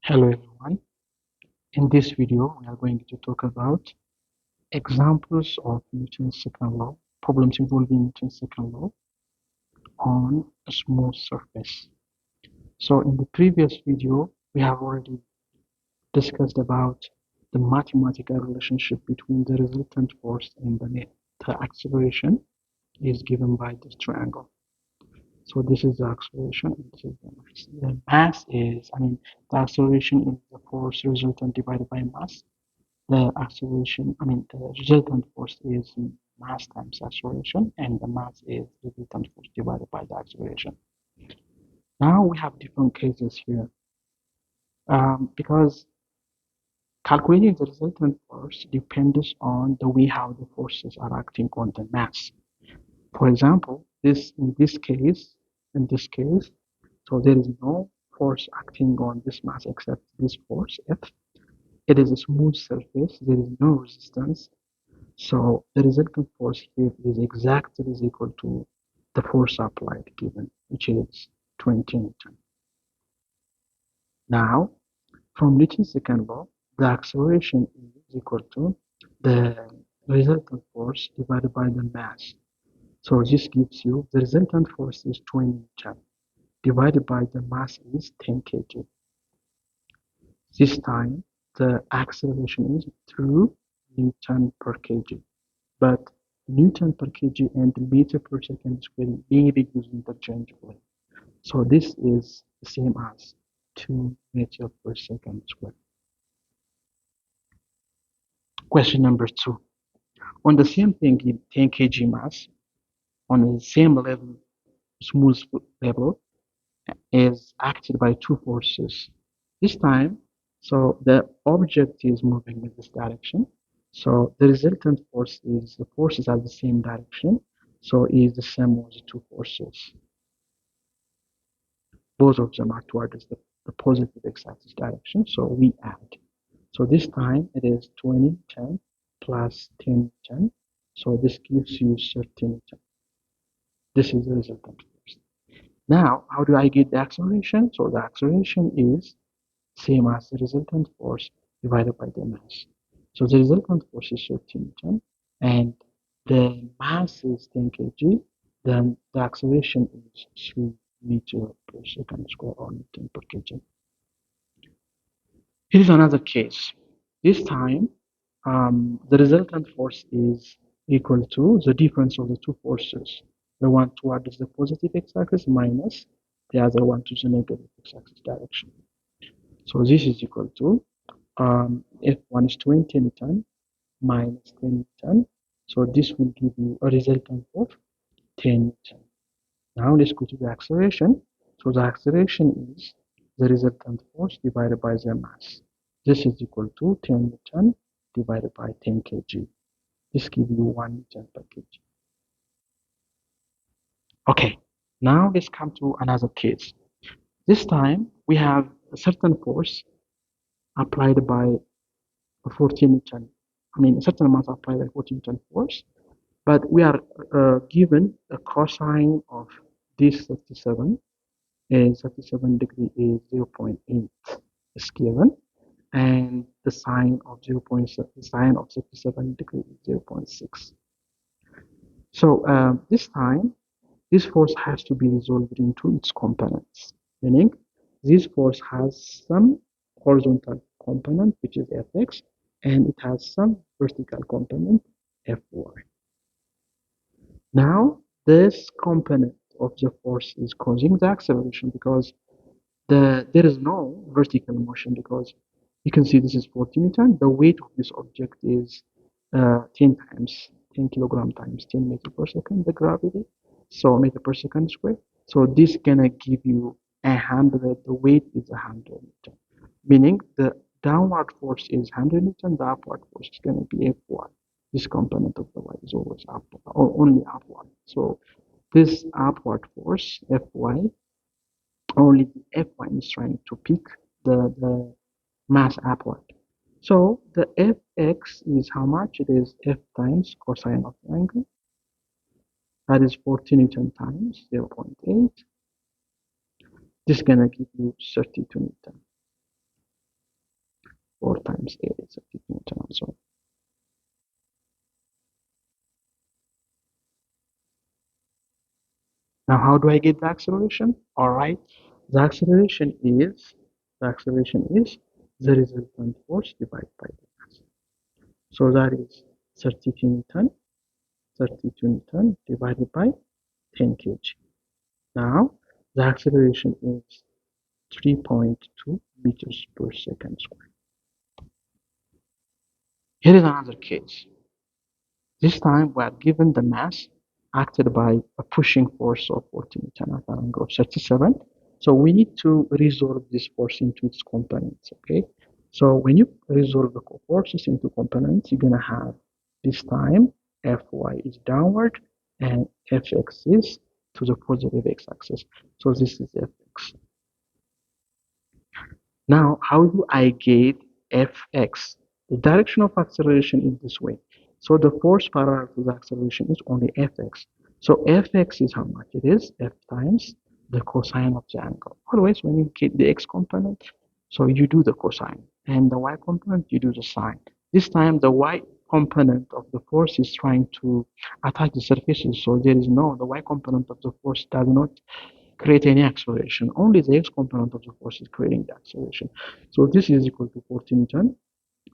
Hello everyone. In this video, we are going to talk about examples of Newton's second law, problems involving Newton's second law on a smooth surface. So in the previous video, we have already discussed about the mathematical relationship between the resultant force and the acceleration is given by this triangle. So this is the acceleration and this is the mass. The mass is, the acceleration is the force resultant divided by mass. The resultant force is mass times acceleration, and the mass is resultant force divided by the acceleration. Now we have different cases here because calculating the resultant force depends on the way how the forces are acting on the mass. For example, in this case, so there is no force acting on this mass except this force F. It is a smooth surface. There is no resistance. So the resultant force here is exactly equal to the force applied given, which is 20 Newton. Now, from Newton's second law, the acceleration is equal to the resultant force divided by the mass. So this gives you the resultant force is 20 Newton divided by the mass is 10 kg. This time, the acceleration is 2 Newton per kg. But Newton per kg and meter per second square may be used interchangeably. So this is the same as 2 meters per second square. Question number 2. On the same thing in 10 kg mass, on the same level, smooth level, is acted by two forces. This time, so the object is moving in this direction. So the resultant force is the forces are the same direction. So is the same as the two forces. Both of them are towards the positive x-axis direction. So we add. So this time it is 20 10 plus 10 10. So this gives you 13 10. This is the resultant force. Now, how do I get the acceleration? So the acceleration is same as the resultant force divided by the mass. So the resultant force is 13 Newton and the mass is 10 kg, then the acceleration is 3 meter per second square or Newton per kg. Here is another case. This time, the resultant force is equal to the difference of the two forces. The one towards the positive x-axis minus the other one to the negative x-axis direction. So this is equal to F1 is 20 Newton minus 10 Newton. So this will give you a resultant of 10 Newton. Now let's go to the acceleration. So the acceleration is the resultant force divided by the mass. This is equal to 10 Newton divided by 10 kg. This gives you 1 Newton per kg. Okay, now let's come to another case. This time we have a certain force applied by 14 Newton. A certain amount applied by 14 Newton force, but we are given a cosine of this 37 is 37 degree is 0.8 is given, and the sine of 37 degree is 0.6. So this time, this force has to be resolved into its components, meaning this force has some horizontal component, which is Fx, and it has some vertical component, Fy. Now, this component of the force is causing the acceleration because there is no vertical motion because you can see this is 14 Newton. The weight of this object is 10 kilogram times 10 meter per second, the gravity. So meter per second square. So this gonna give you 100. The weight is 100 Newton, meaning the downward force is 100 Newton. The upward force is gonna be Fy. This component of the y is always upward or only upward. So this upward force Fy, only the Fy is trying to pick the mass upward. So the Fx is how much? It is F times cosine of the angle. That is 14 Newton times 0.8. This is gonna give you 32 Newton. 4 times A is 32 Newton, and so on. Now, how do I get the acceleration? All right, the acceleration is the resultant force divided by the mass. So that is 32 Newton, 32 Newton divided by 10 kg. Now, the acceleration is 3.2 meters per second square. Here is another case. This time we are given the mass acted by a pushing force of 40 Newton at an angle of 37. So we need to resolve this force into its components, okay? So when you resolve the forces into components, you're gonna have this time Fy is downward and Fx is to the positive x-axis. So this is Fx. Now, how do I get Fx? The direction of acceleration is this way. So the force parallel to the acceleration is only Fx. So Fx is how much? It is F times the cosine of the angle. Always when you get the x component, so you do the cosine. And the y component, you do the sine. This time the y component of the force is trying to attack the surfaces. So there is no, the y component of the force does not create any acceleration. Only the x component of the force is creating the acceleration. So this is equal to 40 Newton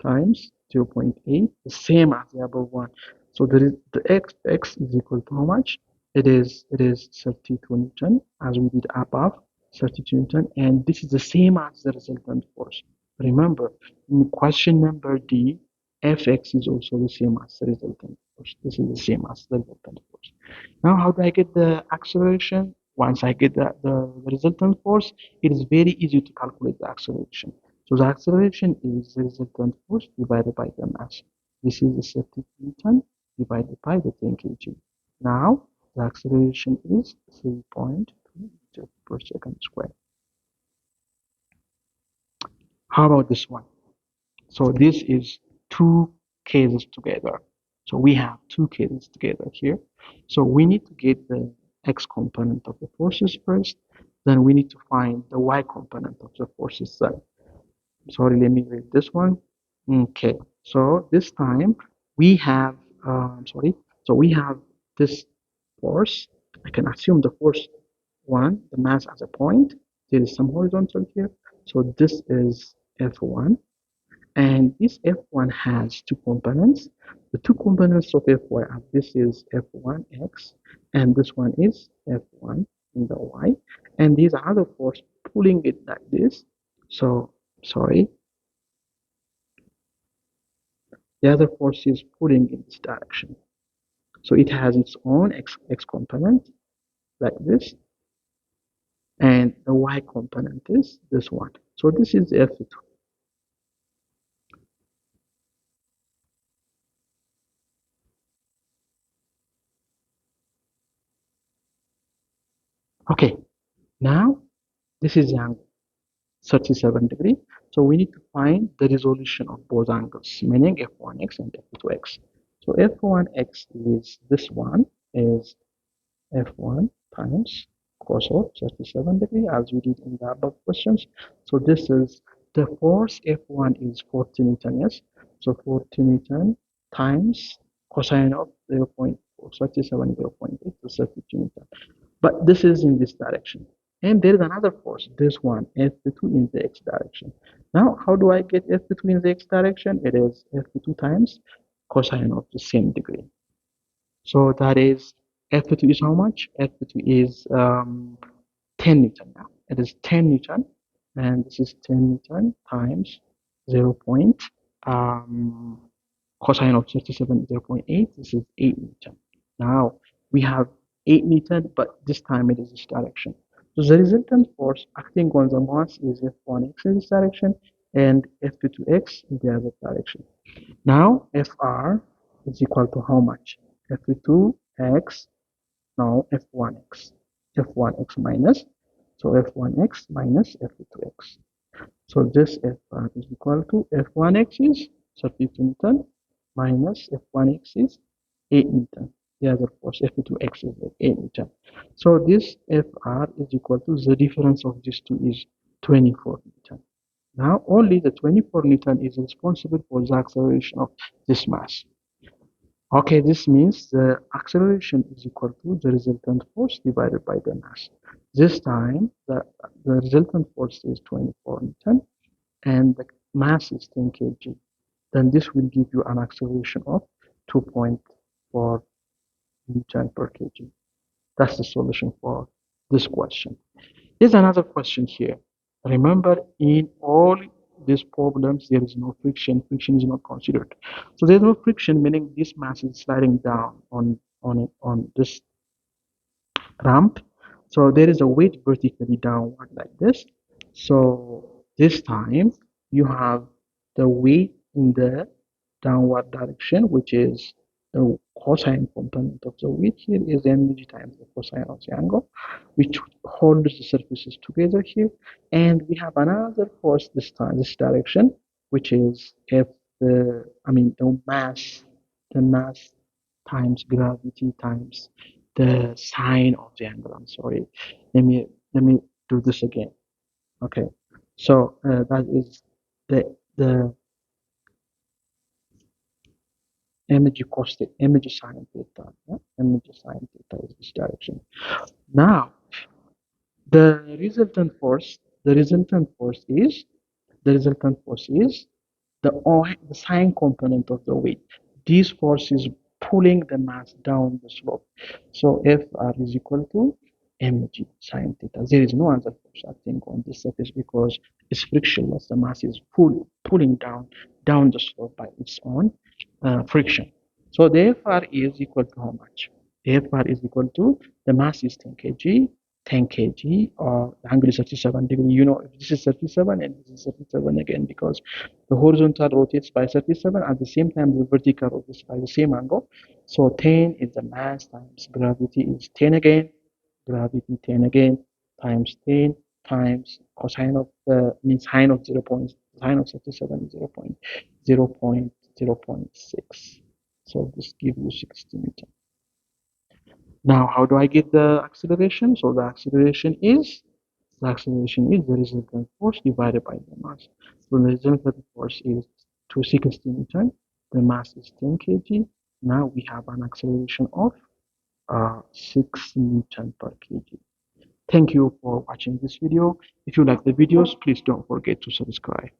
times 0.8, the same as the above one. So there is the x is equal to how much? It is 32 Newton as we did above, 32 Newton, and this is the same as the resultant force. Remember, in question number D, Fx is also the same as the resultant force. This is the same as the resultant force. Now, how do I get the acceleration? Once I get the resultant force, it is very easy to calculate the acceleration. So the acceleration is the resultant force divided by the mass. This is the 30 Newton divided by the 10 kg. Now, the acceleration is 3.2 meters per second square. How about this one? So this is two cases together. So we have two cases together here. So we need to get the x component of the forces first. Then we need to find the y component of the forces then. Sorry, let me read this one. Okay, so this time we have, so we have this force. I can assume the force 1, the mass as a point. There is some horizontal here. So this is F1. And this F1 has two components. The two components of Fy are this is F1x and this one is F1 in the y. And these are the force pulling it like this. So, sorry, the other force is pulling in this direction. So it has its own x component like this. And the y component is this one. So this is F2. Okay, now this is the angle, 37 degree. So we need to find the resolution of both angles, meaning F1x and F2x. So F1x is this one, is F1 times cos of 37 degree, as we did in the above questions. So this is the force F1 is 40 Newton, yes. So 40 Newton times cosine of 0.37, 0.8 to 32 Newton. But this is in this direction. And there is another force, this one, F2 in the x direction. Now, how do I get F2 in the x direction? It is F2 times cosine of the same degree. So that is F2 is how much? F2 is 10 Newton now. It is 10 Newton, and this is 10 Newton times 0. Cosine of 37 0.8. This is 8 Newton. Now we have 8 Newton, but this time it is this direction. So the resultant force acting on the mass is F1x in this direction and F2x in the other direction. Now Fr is equal to how much? F2x, now F1x. F1x minus, so F1x minus F2x. So this Fr is equal to F1x is 32 Newton minus F1x is 8 Newton. The other force F2x is 8 Newton. So this Fr is equal to the difference of these two is 24 Newton. Now only the 24 Newton is responsible for the acceleration of this mass. Okay, this means the acceleration is equal to the resultant force divided by the mass. This time, the resultant force is 24 Newton and the mass is 10 kg. Then this will give you an acceleration of 2.4 Newton per kg. That's the solution for this question. Here's another question here. Remember, in all these problems, there is no friction. Friction is not considered. So there's no friction, meaning this mass is sliding down on this ramp. So there is a weight vertically downward like this. So this time you have the weight in the downward direction, which is the cosine component of the weight. Here is mg times the cosine of the angle, which holds the surfaces together here. And we have another force this time, this direction, which is F the the mass times gravity times the sine of the angle. I'm sorry. Let me do this again. Okay. So that is the image cos image sine theta. Yeah? Image sine theta is this direction. Now the resultant force is the sine component of the weight. This force is pulling the mass down the slope. So Fr is equal to mg sine theta. There is no other force acting on this surface because it's frictionless. The mass is pulling down the slope by its own friction. So the Fr is equal to how much? The Fr is equal to the mass is 10 kg 10 kg or the angle is 37 degree. You know, if this is 37 and this is 37 again, because the horizontal rotates by 37 at the same time the vertical rotates by the same angle. So 10 is the mass times gravity is 10 again, gravity 10 again times 10 times cosine of the means sine of 0 point sine of 37 is 0.6. So this gives you 60 meters. Now, how do I get the acceleration? So the acceleration is the resultant force divided by the mass. So the resultant force is 260 Newton. The mass is 10 kg. Now we have an acceleration of 6 Newton per kg. Thank you for watching this video. If you like the videos, please don't forget to subscribe.